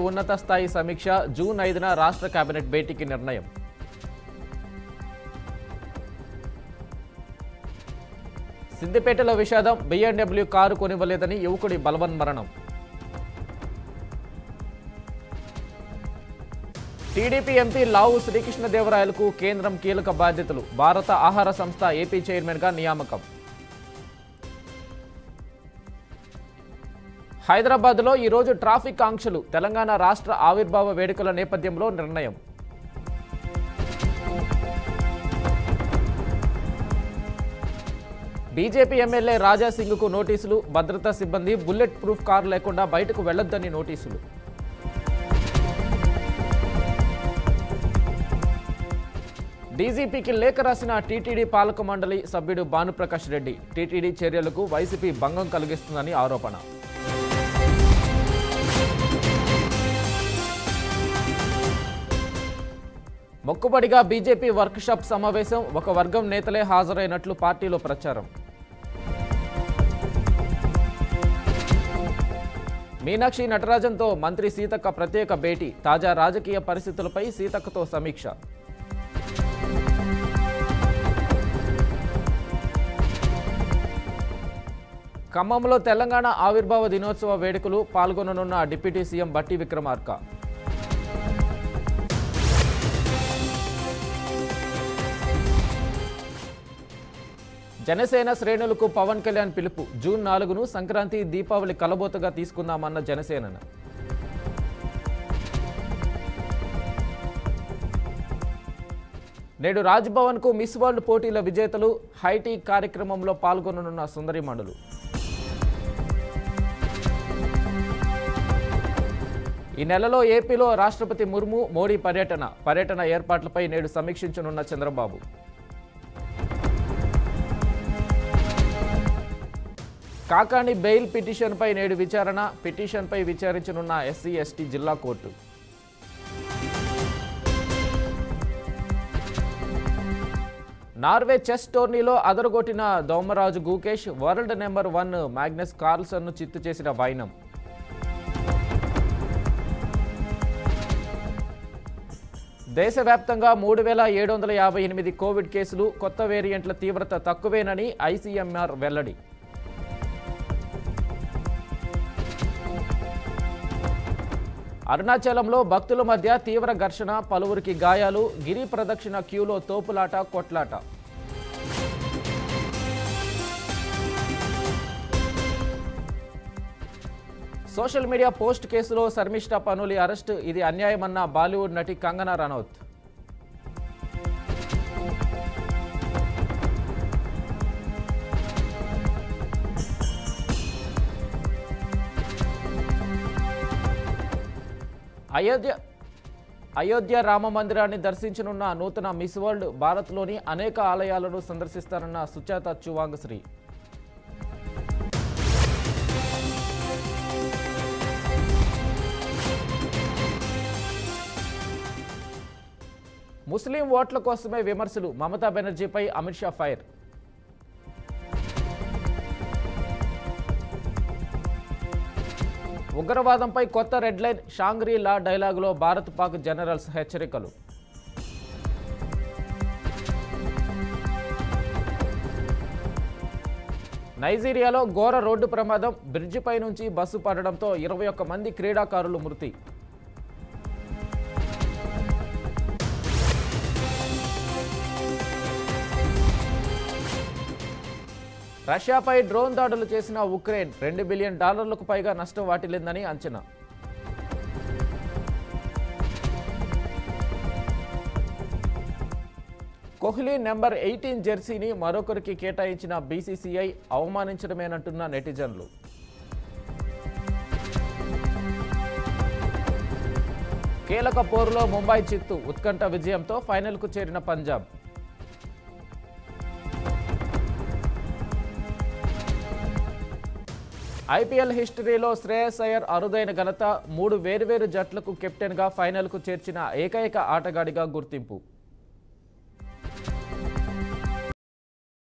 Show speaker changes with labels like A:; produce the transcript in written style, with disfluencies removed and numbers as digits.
A: ఉన్నత స్థాయి సమీక్ష జూన్ 5న రాష్ట్ర కేబినెట్ భేటీకి నిర్ణయం. సిద్దిపేటలో విషాదం, BMW కారు కొనివ్వలేదని యువకుడి బలవన్మరణం. టీడీపీ ఎంపీ లావు శ్రీకృష్ణదేవరాయలకు కేంద్రం కీలక బాధ్యతలు, భారత ఆహార సంస్థ ఏపీ చైర్మన్గా నియామకం. హైదరాబాద్లో ఈరోజు ట్రాఫిక్ ఆంక్షలు, తెలంగాణ రాష్ట్ర ఆవిర్భావ వేడుకల నేపథ్యంలో నిర్ణయం. బీజేపీ ఎమ్మెల్యే రాజాసింగ్కు నోటీసులు, భద్రతా సిబ్బంది బుల్లెట్ ప్రూఫ్ కారు లేకుండా బయటకు వెళ్లొద్దని నోటీసులు. డీజీపీకి లేఖ రాసిన టీటీడీ పాలక మండలి సభ్యుడు భానుప్రకాష్ రెడ్డి, టీటీడీ చర్యలకు వైసీపీ భంగం కలిగిస్తుందని ఆరోపణ. మొక్కుబడిగా బీజేపీ వర్క్షాప్ సమావేశం, ఒక వర్గం నేతలే హాజరైనట్లు పార్టీలో ప్రచారం. మీనాక్షి నటరాజన్తో మంత్రి సీతక్క ప్రత్యేక భేటీ, తాజా రాజకీయ పరిస్థితులపై సీతక్కతో సమీక్ష. ఖమ్మంలో తెలంగాణ ఆవిర్భావ దినోత్సవ వేడుకలు, పాల్గొననున్న డిప్యూటీ సీఎం బట్టి విక్రమార్క. జనసేన శ్రేణులకు పవన్ కళ్యాణ్ పిలుపు, జూన్ 4ను సంక్రాంతి దీపావళి కలబోతగా తీసుకుందామన్న జనసేన. నేడు రాజ్భవన్కు మిస్ వరల్డ్ పోటీల విజేతలు, హైటీ కార్యక్రమంలో పాల్గొననున్న సుందరిమణులు. ఈ నెలలో ఏపీలో రాష్ట్రపతి ముర్ము, మోడీ పర్యటన ఏర్పాట్లపై నేడు సమీక్షించనున్న చంద్రబాబు. కాకాణి బెయిల్ పిటిషన్పై నేడు విచారణ, పిటిషన్పై విచారించనున్న SC/ST జిల్లా కోర్టు. నార్వే చెస్ టోర్నీలో అదరగొట్టిన దౌమరాజు గుకేష్, వరల్డ్ నెంబర్ 1 మాగ్నస్ కార్ల్సన్ను చిత్తు చేసిన వైనం. దేశవ్యాప్తంగా 3758 కోవిడ్ కేసులు, కొత్త వేరియంట్ల తీవ్రత తక్కువేనని ICMR వెల్లడి. అరుణాచలంలో భక్తుల మధ్య తీవ్ర ఘర్షణ, పలువురికి గాయాలు, గిరి ప్రదక్షిణ క్యూలో తోపులాట, కొట్లాట. సోషల్ మీడియా పోస్ట్ కేసులో శర్మిష్ఠా పనోలి అరెస్ట్, ఇది అన్యాయమన్న బాలీవుడ్ నటి కంగనా రనౌత్. అయోధ్య రామ మందిరాన్ని దర్శించనున్న నూతన మిస్ వరల్డ్, భారత్లోని అనేక ఆలయాలను సందర్శిస్తారన్న సుచాత చువాంగ్శ్రీ. ముస్లిం ఓట్ల కోసమే విమర్శలు, మమతా బెనర్జీపై అమిత్ షా ఫైర్. ఉగ్రవాదంపై కొత్త రెడ్ లైన్, షాంగ్రీ లా డైలాగులో భారత్ పాక్ జనరల్స్ హెచ్చరికలు. నైజీరియాలో ఘోర రోడ్డు ప్రమాదం, బ్రిడ్జిపై నుంచి బస్సు పడడంతో 21 మంది క్రీడాకారులు మృతి. రష్యాపై డ్రోన్ దాడులు చేసిన ఉక్రెయిన్, $2 బిలియన్ పైగా నష్టం వాటిల్లిందని అంచనా. కోహ్లీ నెంబర్ 18 జెర్సీని మరొకరికి కేటాయించిన BCCI అవమానించడమేనంటున్న నెటిజన్లు. కీలక పోరులో ముంబై చిత్తు, ఉత్కంఠ విజయంతో ఫైనల్కు చేరిన పంజాబ్. IPL హిస్టరీలో శ్రేయస్ అయ్యర్ అరుదైన ఘనత, 3 వేర్వేరు జట్లకు కెప్టెన్గా ఫైనల్కు చేర్చిన ఏకైక ఆటగాడిగా గుర్తింపు.